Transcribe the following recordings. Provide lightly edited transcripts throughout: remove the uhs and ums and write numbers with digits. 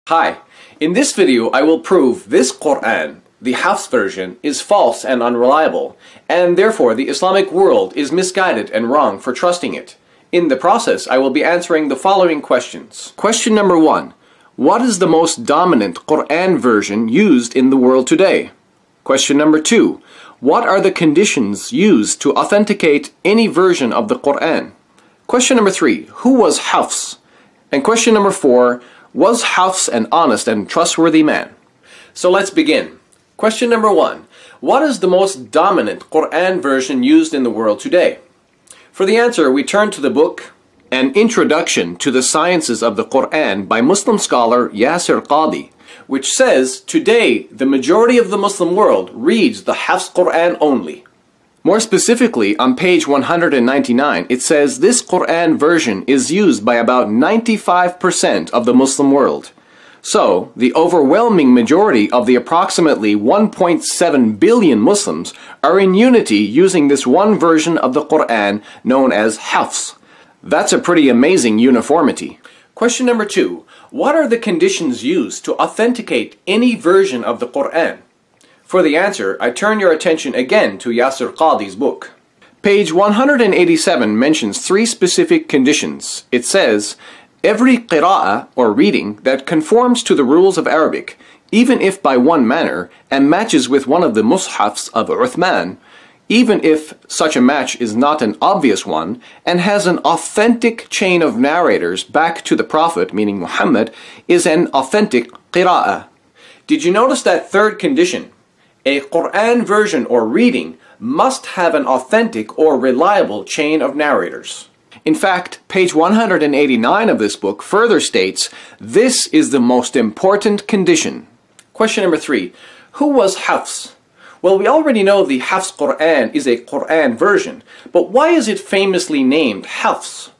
Hi, in this video I will prove this Quran, the Hafs version, is false and unreliable, and therefore the Islamic world is misguided and wrong for trusting it. In the process, I will be answering the following questions. Question number 1. What is the most dominant Quran version used in the world today? Question number 2. What are the conditions used to authenticate any version of the Quran? Question number 3. Who was Hafs? And question number 4. Was Hafs an honest and trustworthy man? So let's begin. Question number 1. What is the most dominant Quran version used in the world today? For the answer, we turn to the book An Introduction to the Sciences of the Quran by Muslim scholar Yasir Qadhi, which says, today the majority of the Muslim world reads the Hafs Quran only. More specifically, on page 199, it says this Quran version is used by about 95% of the Muslim world. So, the overwhelming majority of the approximately 1.7 billion Muslims are in unity using this one version of the Quran known as Hafs. That's a pretty amazing uniformity. Question number 2. What are the conditions used to authenticate any version of the Quran? For the answer, I turn your attention again to Yasir Qadhi's book. Page 187 mentions 3 specific conditions. It says, every qira'ah, or reading, that conforms to the rules of Arabic, even if by one manner, and matches with one of the mushafs of Uthman, even if such a match is not an obvious one, and has an authentic chain of narrators back to the Prophet, meaning Muhammad, is an authentic qira'ah. Did you notice that third condition? A Quran version or reading must have an authentic or reliable chain of narrators. In fact, page 189 of this book further states, this is the most important condition. Question number 3. Who was Hafs? Well, we already know the Hafs Quran is a Quran version, but why is it famously named Hafs?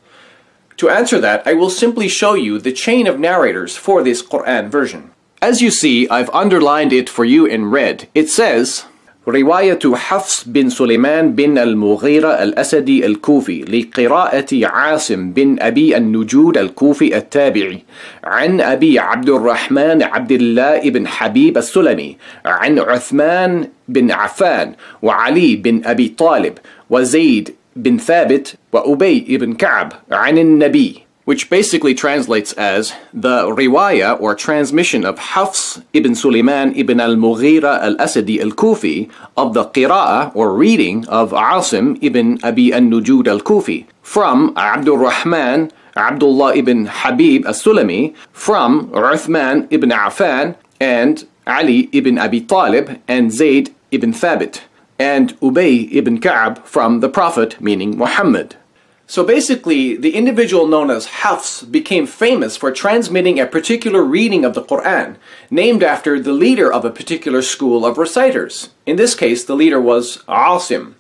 To answer that, I will simply show you the chain of narrators for this Quran version. As you see, I've underlined it for you in red. It says, رواية حفص بن سليمان بن المغيرة الأسدي الكوفي لقراءة عاصم بن أبي النجود الكوفي التابعي عن أبي عبد الرحمن عبد الله بن حبيب السلمي عن عثمان بن عفان وعلي بن أبي طالب وزيد بن ثابت وأبي بن كعب عن النبي, which basically translates as the riwayah or transmission of Hafs ibn Sulaiman ibn al-Mughira al-Asadi al-Kufi of the qira'ah or reading of Asim ibn Abi al-Nujud al-Kufi from Abdul Rahman Abdullah ibn Habib al-Sulami from Uthman ibn Affan and Ali ibn Abi Talib and Zayd ibn Thabit and Ubay ibn Ka'b from the Prophet, meaning Muhammad. So basically, the individual known as Hafs became famous for transmitting a particular reading of the Quran, named after the leader of a particular school of reciters. In this case, the leader was Asim.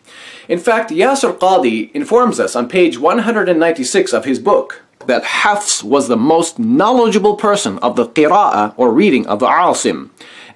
In fact, Yasir Qadhi informs us on page 196 of his book that Hafs was the most knowledgeable person of the qira'ah or reading of Asim.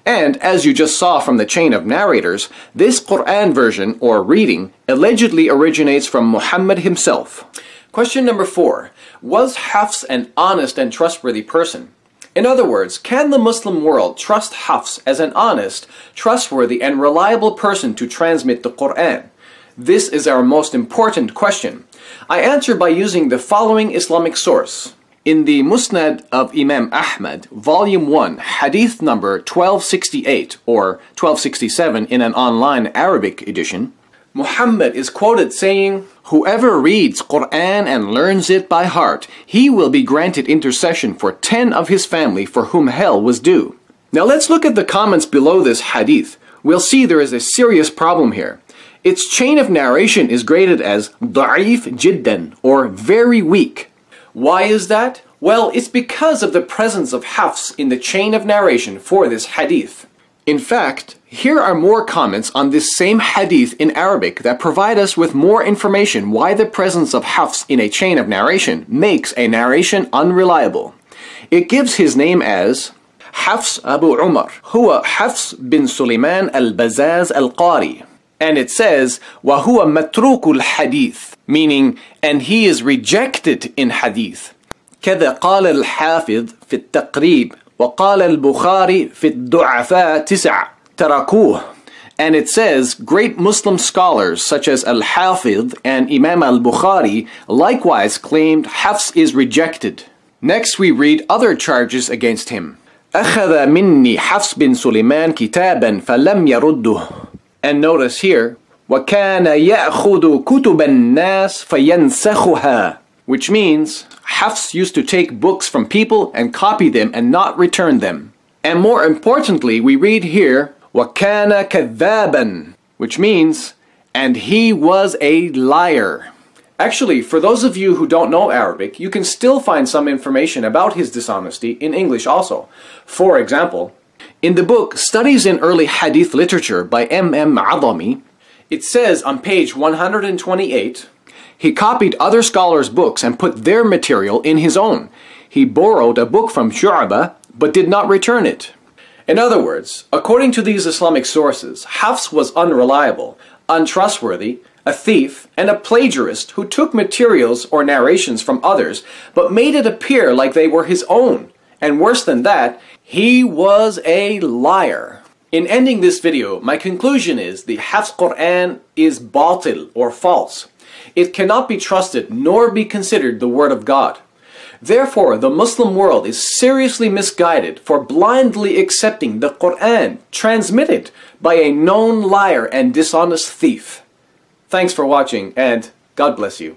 And, as you just saw from the chain of narrators, this Quran version, or reading, allegedly originates from Muhammad himself. Question number 4. Was Hafs an honest and trustworthy person? In other words, can the Muslim world trust Hafs as an honest, trustworthy, and reliable person to transmit the Quran? This is our most important question. I answer by using the following Islamic source. In the Musnad of Imam Ahmad, Volume 1, Hadith number 1268 or 1267 in an online Arabic edition, Muhammad is quoted saying, whoever reads Quran and learns it by heart, he will be granted intercession for 10 of his family for whom hell was due. Now let's look at the comments below this hadith. We'll see there is a serious problem here. Its chain of narration is graded as da'if jiddan, or very weak. Why is that? Well, it's because of the presence of Hafs in the chain of narration for this hadith. In fact, here are more comments on this same hadith in Arabic that provide us with more information why the presence of Hafs in a chain of narration makes a narration unreliable. It gives his name as Hafs Abu Umar, huwa Hafs bin Sulaiman al-Bazaz al-Qari. And it says, وَهُوَ مَتْرُوكُ الْحَدِيثِ, meaning, and he is rejected in hadith. كذا قال الحافظ في التقريب وقال البخاري في الضعفاء 9 تركوه. And it says, great Muslim scholars such as Al-Hafidh and Imam al-Bukhari likewise claimed Hafs is rejected. Next we read other charges against him. أخذ مني حفص بن سليمان كتابا فلم يرده. And notice here, وكان يأخذ كتب الناس فينسخها, which means Hafs used to take books from people and copy them and not return them. And more importantly, we read here, وَكَانَ كَذَّابًا, which means, and he was a liar. Actually, for those of you who don't know Arabic, you can still find some information about his dishonesty in English also. For example, in the book Studies in Early Hadith Literature by M.M. Adami, it says on page 128, he copied other scholars' books and put their material in his own. He borrowed a book from Shu'bah, but did not return it. In other words, according to these Islamic sources, Hafs was unreliable, untrustworthy, a thief, and a plagiarist who took materials or narrations from others, but made it appear like they were his own. And worse than that, he was a liar. In ending this video, my conclusion is the Hafs Quran is batil or false. It cannot be trusted nor be considered the word of God. Therefore, the Muslim world is seriously misguided for blindly accepting the Quran transmitted by a known liar and dishonest thief. Thanks for watching, and God bless you.